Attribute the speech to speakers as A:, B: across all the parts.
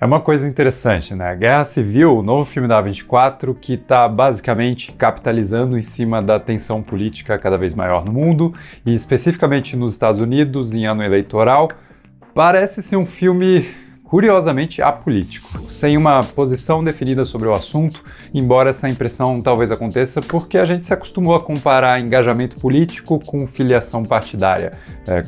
A: É uma coisa interessante, né? Guerra Civil, o novo filme da A24, que está basicamente capitalizando em cima da tensão política cada vez maior no mundo, e especificamente nos Estados Unidos, em ano eleitoral, parece ser um filme curiosamente apolítico, sem uma posição definida sobre o assunto, embora essa impressão talvez aconteça porque a gente se acostumou a comparar engajamento político com filiação partidária,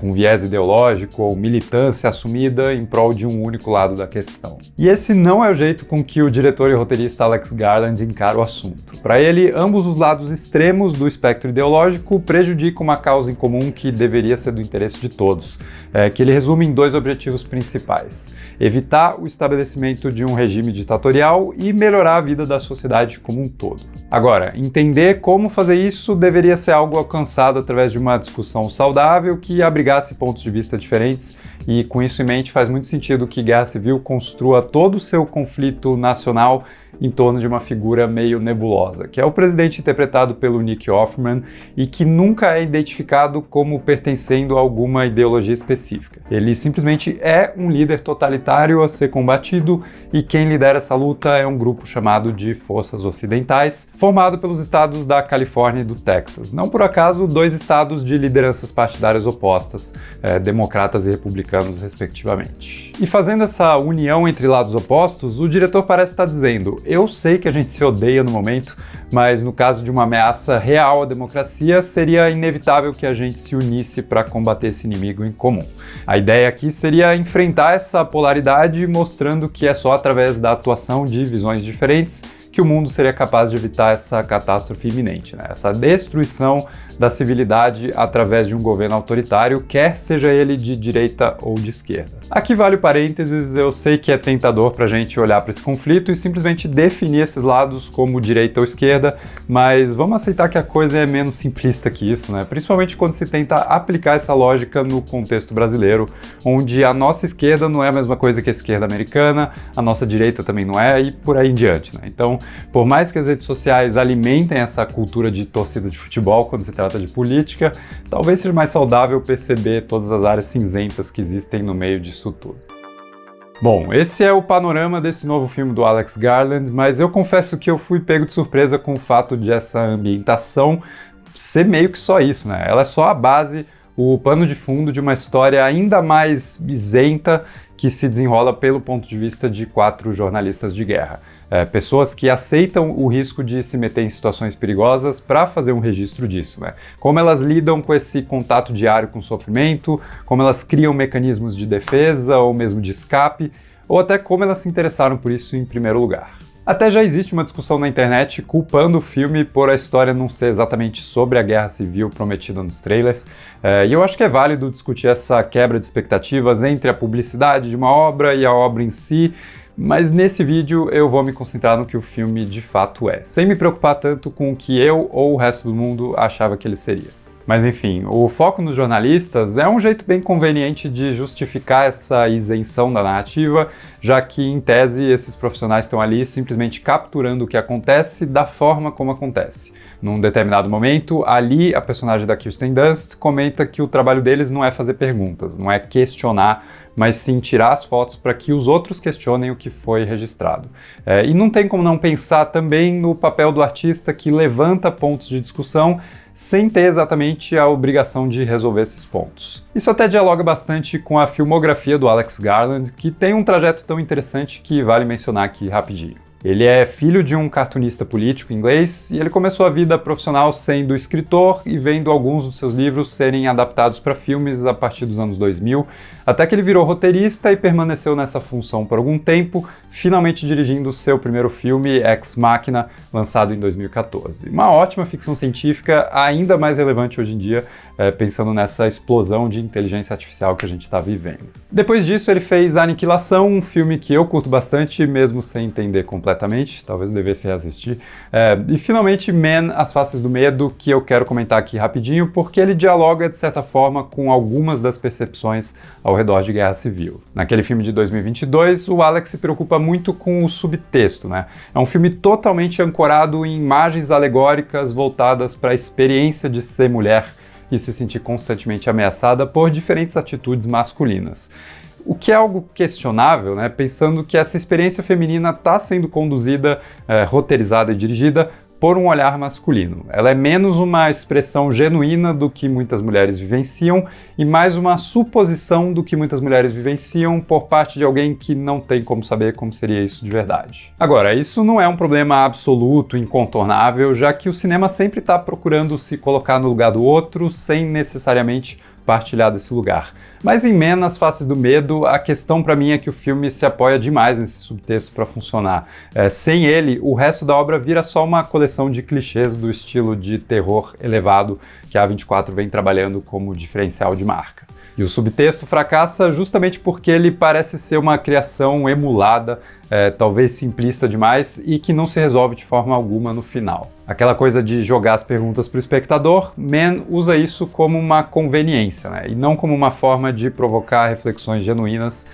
A: com viés ideológico ou militância assumida em prol de um único lado da questão. E esse não é o jeito com que o diretor e roteirista Alex Garland encara o assunto. Para ele, ambos os lados extremos do espectro ideológico prejudicam uma causa em comum que deveria ser do interesse de todos, que ele resume em dois objetivos principais: evitar o estabelecimento de um regime ditatorial e melhorar a vida da sociedade como um todo. Agora, entender como fazer isso deveria ser algo alcançado através de uma discussão saudável que abrigasse pontos de vista diferentes, e com isso em mente faz muito sentido que Guerra Civil construa todo o seu conflito nacional em torno de uma figura meio nebulosa, que é o presidente interpretado pelo Nick Offerman e que nunca é identificado como pertencendo a alguma ideologia específica. Ele simplesmente é um líder totalitário a ser combatido, e quem lidera essa luta é um grupo chamado de Forças Ocidentais, formado pelos estados da Califórnia e do Texas. Não por acaso, dois estados de lideranças partidárias opostas, democratas e republicanos, respectivamente. E fazendo essa união entre lados opostos, o diretor parece estar dizendo: eu sei que a gente se odeia no momento, mas no caso de uma ameaça real à democracia, seria inevitável que a gente se unisse para combater esse inimigo em comum. A ideia aqui seria enfrentar essa polaridade, mostrando que é só através da atuação de visões diferentes que o mundo seria capaz de evitar essa catástrofe iminente, né? Essa destruição da civilidade através de um governo autoritário, quer seja ele de direita ou de esquerda. Aqui vale o parênteses, eu sei que é tentador pra gente olhar para esse conflito e simplesmente definir esses lados como direita ou esquerda, mas vamos aceitar que a coisa é menos simplista que isso, né? Principalmente quando se tenta aplicar essa lógica no contexto brasileiro, onde a nossa esquerda não é a mesma coisa que a esquerda americana, a nossa direita também não é, e por aí em diante, né? Então, por mais que as redes sociais alimentem essa cultura de torcida de futebol quando se trata de política, talvez seja mais saudável perceber todas as áreas cinzentas que existem no meio disso tudo. Bom, esse é o panorama desse novo filme do Alex Garland, mas eu confesso que eu fui pego de surpresa com o fato de essa ambientação ser meio que só isso, né? Ela é só a base, o pano de fundo de uma história ainda mais isenta que se desenrola pelo ponto de vista de 4 jornalistas de guerra. Pessoas que aceitam o risco de se meter em situações perigosas para fazer um registro disso, né? Como elas lidam com esse contato diário com o sofrimento, como elas criam mecanismos de defesa ou mesmo de escape, ou até como elas se interessaram por isso em primeiro lugar. Até já existe uma discussão na internet culpando o filme por a história não ser exatamente sobre a guerra civil prometida nos trailers, e eu acho que é válido discutir essa quebra de expectativas entre a publicidade de uma obra e a obra em si, mas nesse vídeo eu vou me concentrar no que o filme de fato é, sem me preocupar tanto com o que eu ou o resto do mundo achava que ele seria. Mas enfim, o foco nos jornalistas é um jeito bem conveniente de justificar essa isenção da narrativa, já que, em tese, esses profissionais estão ali simplesmente capturando o que acontece da forma como acontece. Num determinado momento, ali a personagem da Kirsten Dunst comenta que o trabalho deles não é fazer perguntas, não é questionar, mas sim tirar as fotos para que os outros questionem o que foi registrado. E não tem como não pensar também no papel do artista que levanta pontos de discussão sem ter exatamente a obrigação de resolver esses pontos. Isso até dialoga bastante com a filmografia do Alex Garland, que tem um trajeto tão interessante que vale mencionar aqui rapidinho. Ele é filho de um cartunista político inglês e ele começou a vida profissional sendo escritor e vendo alguns dos seus livros serem adaptados para filmes a partir dos anos 2000, até que ele virou roteirista e permaneceu nessa função por algum tempo, finalmente dirigindo seu primeiro filme, Ex Machina, lançado em 2014. Uma ótima ficção científica, ainda mais relevante hoje em dia, pensando nessa explosão de inteligência artificial que a gente está vivendo. Depois disso, ele fez Aniquilação, um filme que eu curto bastante, mesmo sem entender completamente, talvez devesse reassistir. E finalmente, Man, As Faces do Medo, que eu quero comentar aqui rapidinho, porque ele dialoga, de certa forma, com algumas das percepções ao redor de Guerra Civil. Naquele filme de 2022, o Alex se preocupa muito com o subtexto, né? É um filme totalmente ancorado em imagens alegóricas voltadas para a experiência de ser mulher e se sentir constantemente ameaçada por diferentes atitudes masculinas. O que é algo questionável, né? Pensando que essa experiência feminina está sendo conduzida, roteirizada e dirigida por um olhar masculino. Ela é menos uma expressão genuína do que muitas mulheres vivenciam e mais uma suposição do que muitas mulheres vivenciam por parte de alguém que não tem como saber como seria isso de verdade. Agora, isso não é um problema absoluto, incontornável, já que o cinema sempre está procurando se colocar no lugar do outro sem necessariamente partilhar desse lugar. Mas em Men, As Faces do Medo, a questão para mim é que o filme se apoia demais nesse subtexto para funcionar. Sem ele, o resto da obra vira só uma coleção de clichês do estilo de terror elevado que a A24 vem trabalhando como diferencial de marca. E o subtexto fracassa justamente porque ele parece ser uma criação emulada, talvez simplista demais, e que não se resolve de forma alguma no final. Aquela coisa de jogar as perguntas para o espectador, Men usa isso como uma conveniência, né? E não como uma forma de provocar reflexões genuínas,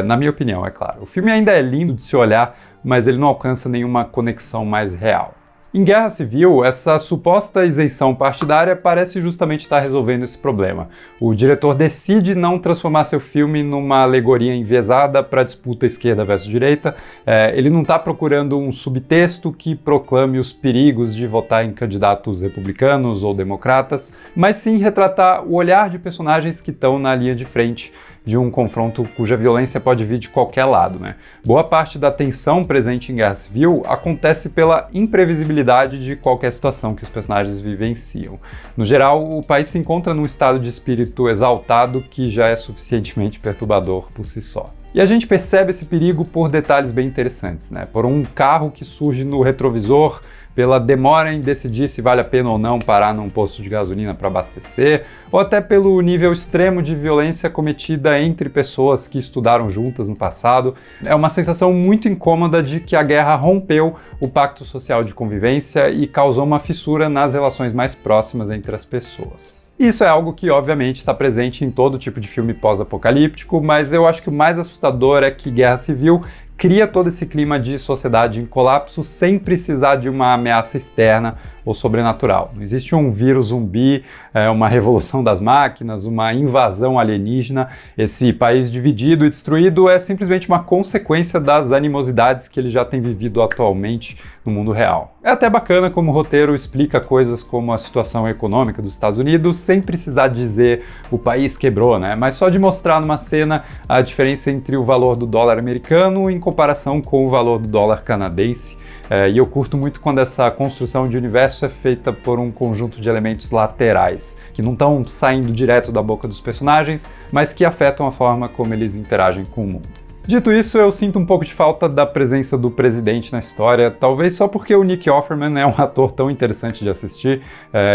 A: na minha opinião, é claro. O filme ainda é lindo de se olhar, mas ele não alcança nenhuma conexão mais real. Em Guerra Civil, essa suposta isenção partidária parece justamente estar resolvendo esse problema. O diretor decide não transformar seu filme numa alegoria enviesada para a disputa esquerda versus direita. Ele não está procurando um subtexto que proclame os perigos de votar em candidatos republicanos ou democratas, mas sim retratar o olhar de personagens que estão na linha de frente de um confronto cuja violência pode vir de qualquer lado, né? Boa parte da tensão presente em Guerra Civil acontece pela imprevisibilidade de qualquer situação que os personagens vivenciam. No geral, o país se encontra num estado de espírito exaltado que já é suficientemente perturbador por si só. E a gente percebe esse perigo por detalhes bem interessantes, né? Por um carro que surge no retrovisor, pela demora em decidir se vale a pena ou não parar num posto de gasolina para abastecer, ou até pelo nível extremo de violência cometida entre pessoas que estudaram juntas no passado. É uma sensação muito incômoda de que a guerra rompeu o pacto social de convivência e causou uma fissura nas relações mais próximas entre as pessoas. Isso é algo que, obviamente, está presente em todo tipo de filme pós-apocalíptico, mas eu acho que o mais assustador é que Guerra Civil cria todo esse clima de sociedade em colapso sem precisar de uma ameaça externa ou sobrenatural. Não existe um vírus zumbi, uma revolução das máquinas, uma invasão alienígena. Esse país dividido e destruído é simplesmente uma consequência das animosidades que ele já tem vivido atualmente no mundo real. É até bacana como o roteiro explica coisas como a situação econômica dos Estados Unidos sem precisar dizer o país quebrou, né? Mas só de mostrar numa cena a diferença entre o valor do dólar americano em comparação com o valor do dólar canadense. E eu curto muito quando essa construção de universo é feita por um conjunto de elementos laterais, que não estão saindo direto da boca dos personagens, mas que afetam a forma como eles interagem com o mundo. Dito isso, eu sinto um pouco de falta da presença do presidente na história, talvez só porque o Nick Offerman é um ator tão interessante de assistir,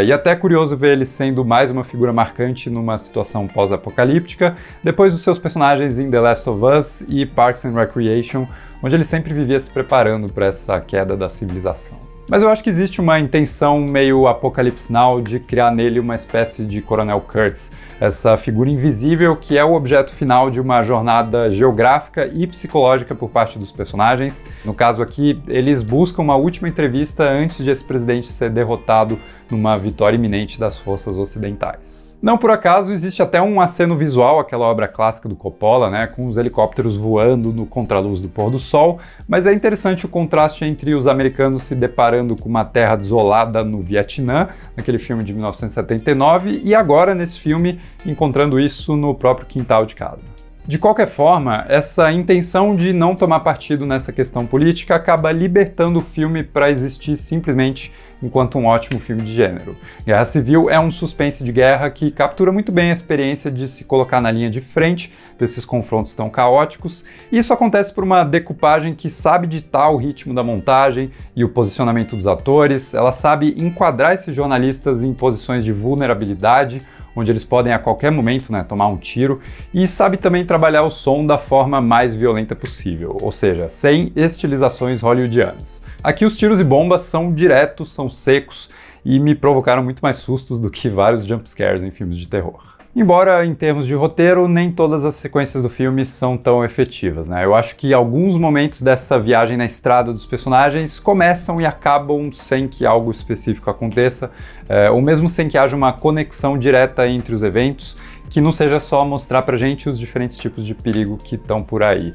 A: e até é curioso ver ele sendo mais uma figura marcante numa situação pós-apocalíptica, depois dos seus personagens em The Last of Us e Parks and Recreation, onde ele sempre vivia se preparando para essa queda da civilização. Mas eu acho que existe uma intenção meio Apocalipse Now de criar nele uma espécie de Coronel Kurtz, essa figura invisível que é o objeto final de uma jornada geográfica e psicológica por parte dos personagens. No caso aqui, eles buscam uma última entrevista antes de esse presidente ser derrotado numa vitória iminente das forças ocidentais. Não por acaso, existe até um aceno visual, aquela obra clássica do Coppola, né, com os helicópteros voando no contraluz do pôr do sol, mas é interessante o contraste entre os americanos se deparando com uma terra desolada no Vietnã, naquele filme de 1979, e agora nesse filme encontrando isso no próprio quintal de casa. De qualquer forma, essa intenção de não tomar partido nessa questão política acaba libertando o filme para existir simplesmente enquanto um ótimo filme de gênero. Guerra Civil é um suspense de guerra que captura muito bem a experiência de se colocar na linha de frente desses confrontos tão caóticos, e isso acontece por uma decupagem que sabe ditar o ritmo da montagem e o posicionamento dos atores, ela sabe enquadrar esses jornalistas em posições de vulnerabilidade, onde eles podem a qualquer momento, né, tomar um tiro, e sabe também trabalhar o som da forma mais violenta possível, ou seja, sem estilizações hollywoodianas. Aqui os tiros e bombas são diretos, são secos e me provocaram muito mais sustos do que vários jumpscares em filmes de terror. Embora, em termos de roteiro, nem todas as sequências do filme são tão efetivas, né? Eu acho que alguns momentos dessa viagem na estrada dos personagens começam e acabam sem que algo específico aconteça, ou mesmo sem que haja uma conexão direta entre os eventos, que não seja só mostrar pra gente os diferentes tipos de perigo que estão por aí.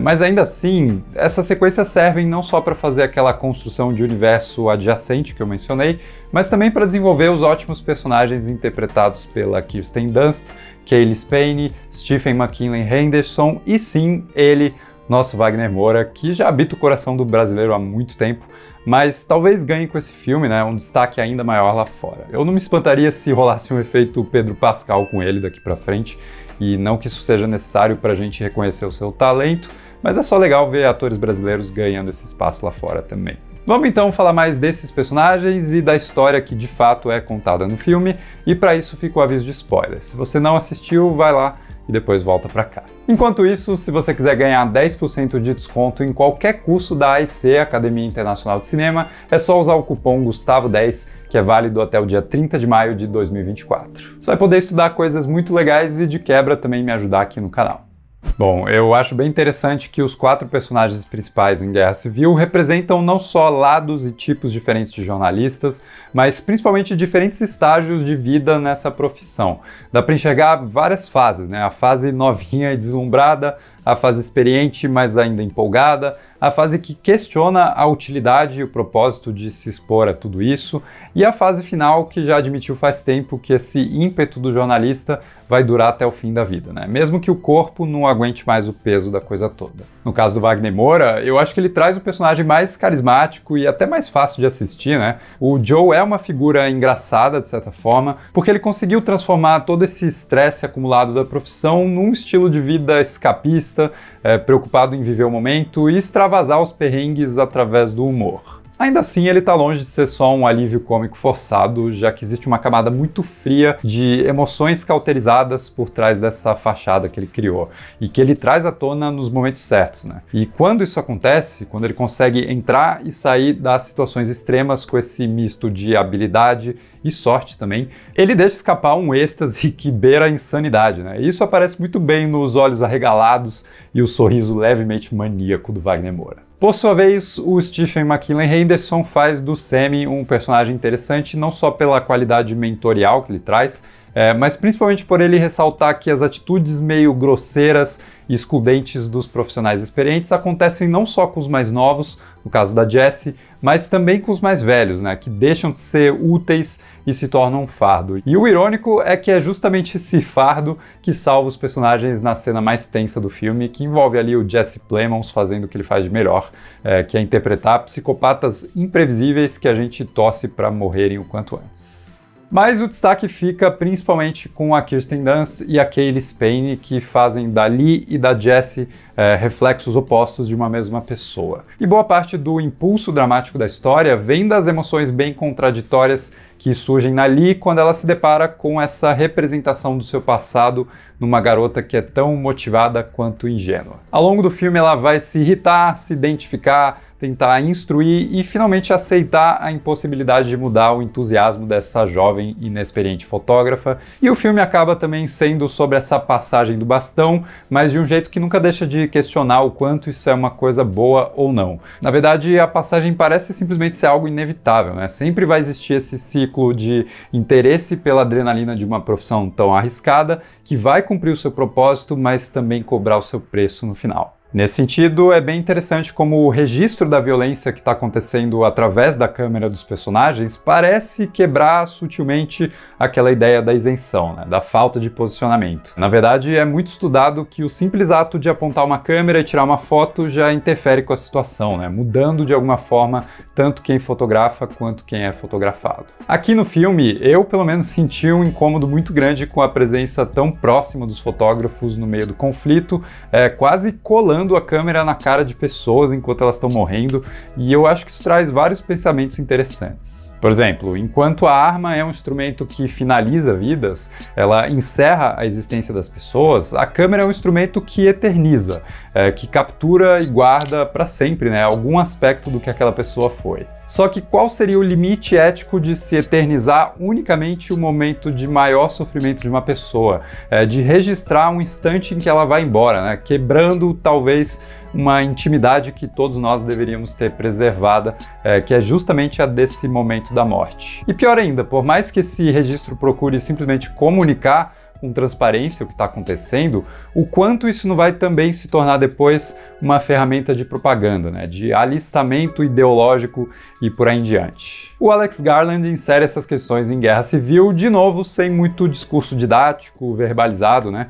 A: Mas ainda assim, essas sequências servem não só para fazer aquela construção de universo adjacente que eu mencionei, mas também para desenvolver os ótimos personagens interpretados pela Kirsten Dunst, Cailee Spaeny, Stephen McKinley Henderson e sim, ele, nosso Wagner Moura, que já habita o coração do brasileiro há muito tempo, mas talvez ganhe com esse filme, né, um destaque ainda maior lá fora. Eu não me espantaria se rolasse um efeito Pedro Pascal com ele daqui pra frente, e não que isso seja necessário pra gente reconhecer o seu talento, mas é só legal ver atores brasileiros ganhando esse espaço lá fora também. Vamos então falar mais desses personagens e da história que de fato é contada no filme, e para isso fica o aviso de spoiler. Se você não assistiu, vai lá e depois volta para cá. Enquanto isso, se você quiser ganhar 10% de desconto em qualquer curso da AIC, Academia Internacional de Cinema, é só usar o cupom GUSTAVO10, que é válido até o dia 30 de maio de 2024. Você vai poder estudar coisas muito legais e de quebra também me ajudar aqui no canal. Bom, eu acho bem interessante que os 4 personagens principais em Guerra Civil representam não só lados e tipos diferentes de jornalistas, mas principalmente diferentes estágios de vida nessa profissão. Dá para enxergar várias fases, né? A fase novinha e deslumbrada, a fase experiente, mas ainda empolgada, a fase que questiona a utilidade e o propósito de se expor a tudo isso, e a fase final que já admitiu faz tempo que esse ímpeto do jornalista vai durar até o fim da vida, né? Mesmo que o corpo não aguente mais o peso da coisa toda. No caso do Wagner Moura, eu acho que ele traz o personagem mais carismático e até mais fácil de assistir, né? O Joe é uma figura engraçada, de certa forma, porque ele conseguiu transformar todo esse estresse acumulado da profissão num estilo de vida escapista, preocupado em viver o momento e extravasar os perrengues através do humor. Ainda assim, ele tá longe de ser só um alívio cômico forçado, já que existe uma camada muito fria de emoções cauterizadas por trás dessa fachada que ele criou, e que ele traz à tona nos momentos certos, né? E quando isso acontece, quando ele consegue entrar e sair das situações extremas com esse misto de habilidade e sorte também, ele deixa escapar um êxtase que beira a insanidade, né? E isso aparece muito bem nos olhos arregalados e o sorriso levemente maníaco do Wagner Moura. Por sua vez, o Stephen McKinley Henderson faz do Sammy um personagem interessante não só pela qualidade mentorial que ele traz, mas principalmente por ele ressaltar que as atitudes meio grosseiras e excludentes dos profissionais experientes acontecem não só com os mais novos, no caso da Jessie, mas também com os mais velhos, né, que deixam de ser úteis e se tornam um fardo. E o irônico é que é justamente esse fardo que salva os personagens na cena mais tensa do filme, que envolve ali o Jesse Plemons fazendo o que ele faz de melhor, que é interpretar psicopatas imprevisíveis que a gente torce para morrerem o quanto antes. Mas o destaque fica principalmente com a Kirsten Dunst e a Cailee Spaeny, que fazem da Lee e da Jessie reflexos opostos de uma mesma pessoa. E boa parte do impulso dramático da história vem das emoções bem contraditórias que surgem na Lee quando ela se depara com essa representação do seu passado numa garota que é tão motivada quanto ingênua. Ao longo do filme ela vai se irritar, se identificar, tentar instruir e finalmente aceitar a impossibilidade de mudar o entusiasmo dessa jovem e inexperiente fotógrafa. E o filme acaba também sendo sobre essa passagem do bastão, mas de um jeito que nunca deixa de questionar o quanto isso é uma coisa boa ou não. Na verdade, a passagem parece simplesmente ser algo inevitável, né? Sempre vai existir esse ciclo de interesse pela adrenalina de uma profissão tão arriscada que vai cumprir o seu propósito, mas também cobrar o seu preço no final. Nesse sentido, é bem interessante como o registro da violência que está acontecendo através da câmera dos personagens parece quebrar sutilmente aquela ideia da isenção, né, da falta de posicionamento. Na verdade, é muito estudado que o simples ato de apontar uma câmera e tirar uma foto já interfere com a situação, né, mudando de alguma forma tanto quem fotografa quanto quem é fotografado. Aqui no filme, eu pelo menos senti um incômodo muito grande com a presença tão próxima dos fotógrafos no meio do conflito, quase colando a câmera na cara de pessoas enquanto elas estão morrendo, e eu acho que isso traz vários pensamentos interessantes. Por exemplo, enquanto a arma é um instrumento que finaliza vidas, ela encerra a existência das pessoas, a câmera é um instrumento que eterniza, que captura e guarda para sempre, né, algum aspecto do que aquela pessoa foi. Só que qual seria o limite ético de se eternizar unicamente o momento de maior sofrimento de uma pessoa, de registrar um instante em que ela vai embora, né, quebrando talvez uma intimidade que todos nós deveríamos ter preservada, que é justamente a desse momento da morte. E pior ainda, por mais que esse registro procure simplesmente comunicar com transparência o que está acontecendo, o quanto isso não vai também se tornar depois uma ferramenta de propaganda, né, de alistamento ideológico e por aí em diante. O Alex Garland insere essas questões em Guerra Civil, de novo, sem muito discurso didático, verbalizado, né?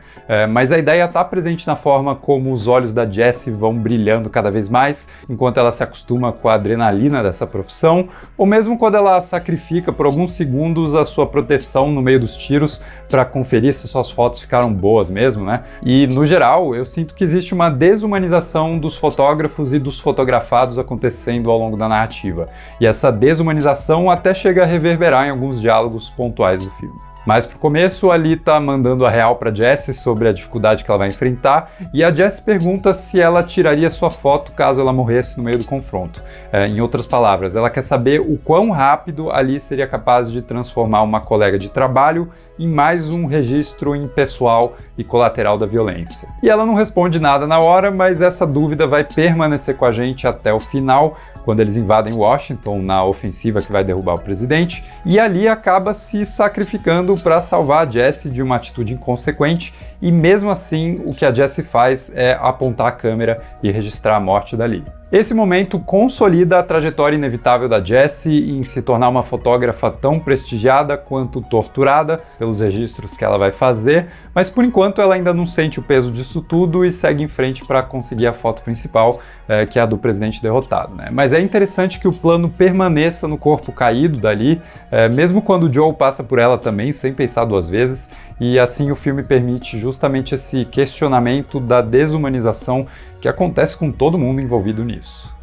A: Mas a ideia está presente na forma como os olhos da Jessie vão brilhando cada vez mais, enquanto ela se acostuma com a adrenalina dessa profissão, ou mesmo quando ela sacrifica por alguns segundos a sua proteção no meio dos tiros para conferir se suas fotos ficaram boas mesmo, né? E, no geral, eu sinto que existe uma desumanização dos fotógrafos e dos fotografados acontecendo ao longo da narrativa. E essa desumanização até chega a reverberar em alguns diálogos pontuais do filme. Mas pro começo, a Lee tá mandando a real pra Jessie sobre a dificuldade que ela vai enfrentar, e a Jessie pergunta se ela tiraria sua foto caso ela morresse no meio do confronto. Em outras palavras, ela quer saber o quão rápido a Lee seria capaz de transformar uma colega de trabalho em mais um registro impessoal e colateral da violência. E ela não responde nada na hora, mas essa dúvida vai permanecer com a gente até o final, quando eles invadem Washington na ofensiva que vai derrubar o presidente, e ali acaba se sacrificando para salvar a Jessie de uma atitude inconsequente, e mesmo assim o que a Jessie faz é apontar a câmera e registrar a morte da Lee. Esse momento consolida a trajetória inevitável da Jessie em se tornar uma fotógrafa tão prestigiada quanto torturada pelos registros que ela vai fazer, mas por enquanto ela ainda não sente o peso disso tudo e segue em frente para conseguir a foto principal, que é a do presidente derrotado, né? Mas é interessante que o plano permaneça no corpo caído dali, mesmo quando o Joe passa por ela também, sem pensar duas vezes, e assim o filme permite justamente esse questionamento da desumanização que acontece com todo mundo envolvido nisso.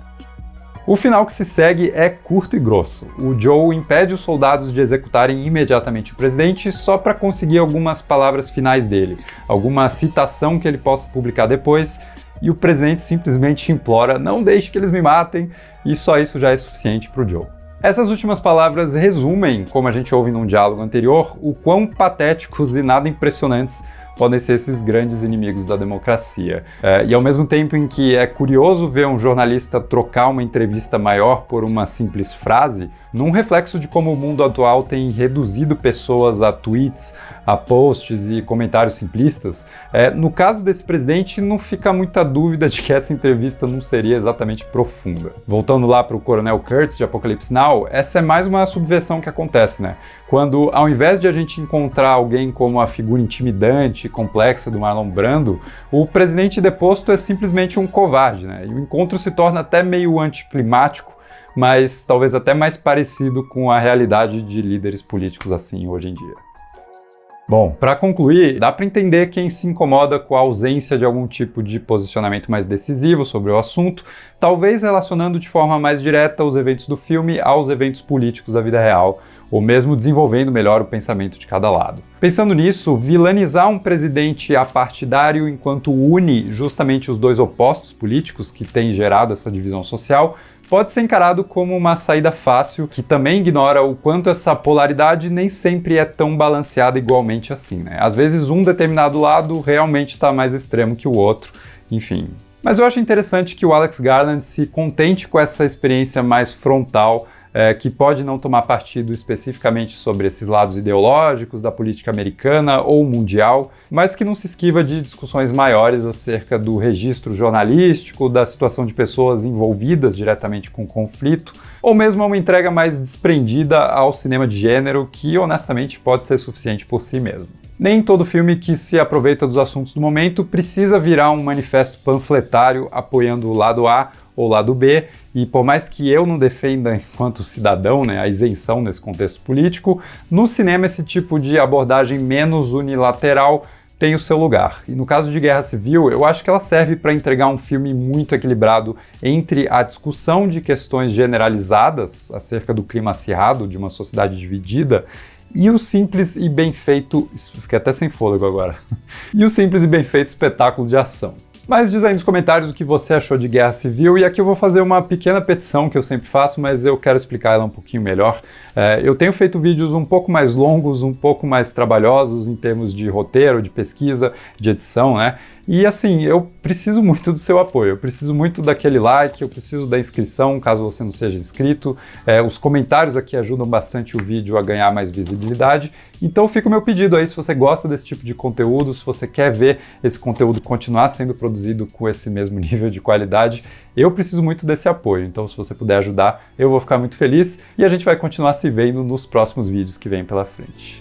A: O final que se segue é curto e grosso. O Joe impede os soldados de executarem imediatamente o presidente só para conseguir algumas palavras finais dele, alguma citação que ele possa publicar depois, e o presidente simplesmente implora: não deixe que eles me matem, e só isso já é suficiente para o Joe. Essas últimas palavras resumem, como a gente ouve num diálogo anterior, o quão patéticos e nada impressionantes podem ser esses grandes inimigos da democracia. E ao mesmo tempo em que é curioso ver um jornalista trocar uma entrevista maior por uma simples frase, num reflexo de como o mundo atual tem reduzido pessoas a tweets, a posts e comentários simplistas, no caso desse presidente não fica muita dúvida de que essa entrevista não seria exatamente profunda. Voltando lá para o Coronel Kurtz de Apocalypse Now, essa é mais uma subversão que acontece, né? Quando, ao invés de a gente encontrar alguém como a figura intimidante e complexa do Marlon Brando, o presidente deposto é simplesmente um covarde, né? E o encontro se torna até meio anticlimático, mas talvez até mais parecido com a realidade de líderes políticos assim hoje em dia. Bom, para concluir, dá para entender quem se incomoda com a ausência de algum tipo de posicionamento mais decisivo sobre o assunto, talvez relacionando de forma mais direta os eventos do filme aos eventos políticos da vida real, ou mesmo desenvolvendo melhor o pensamento de cada lado. Pensando nisso, vilanizar um presidente apartidário enquanto une justamente os dois opostos políticos que têm gerado essa divisão social pode ser encarado como uma saída fácil, que também ignora o quanto essa polaridade nem sempre é tão balanceada igualmente assim, né? Às vezes um determinado lado realmente está mais extremo que o outro, enfim. Mas eu acho interessante que o Alex Garland se contente com essa experiência mais frontal, que pode não tomar partido especificamente sobre esses lados ideológicos da política americana ou mundial, mas que não se esquiva de discussões maiores acerca do registro jornalístico, da situação de pessoas envolvidas diretamente com o conflito, ou mesmo uma entrega mais desprendida ao cinema de gênero, que honestamente pode ser suficiente por si mesmo. Nem todo filme que se aproveita dos assuntos do momento precisa virar um manifesto panfletário apoiando o lado A ou lado B, e por mais que eu não defenda enquanto cidadão, né, a isenção nesse contexto político, no cinema esse tipo de abordagem menos unilateral tem o seu lugar. E no caso de Guerra Civil, eu acho que ela serve para entregar um filme muito equilibrado entre a discussão de questões generalizadas acerca do clima acirrado de uma sociedade dividida e o simples e bem feito... Fiquei até sem fôlego agora. E o simples e bem feito espetáculo de ação. Mas diz aí nos comentários o que você achou de Guerra Civil, e aqui eu vou fazer uma pequena petição que eu sempre faço, mas eu quero explicar ela um pouquinho melhor. Eu tenho feito vídeos um pouco mais longos, um pouco mais trabalhosos em termos de roteiro, de pesquisa, de edição, né? E assim, eu preciso muito do seu apoio, eu preciso muito daquele like, eu preciso da inscrição, caso você não seja inscrito. Os comentários aqui ajudam bastante o vídeo a ganhar mais visibilidade. Então fica o meu pedido aí, se você gosta desse tipo de conteúdo, se você quer ver esse conteúdo continuar sendo produzido com esse mesmo nível de qualidade, eu preciso muito desse apoio. Então se você puder ajudar, eu vou ficar muito feliz e a gente vai continuar se vendo nos próximos vídeos que vêm pela frente.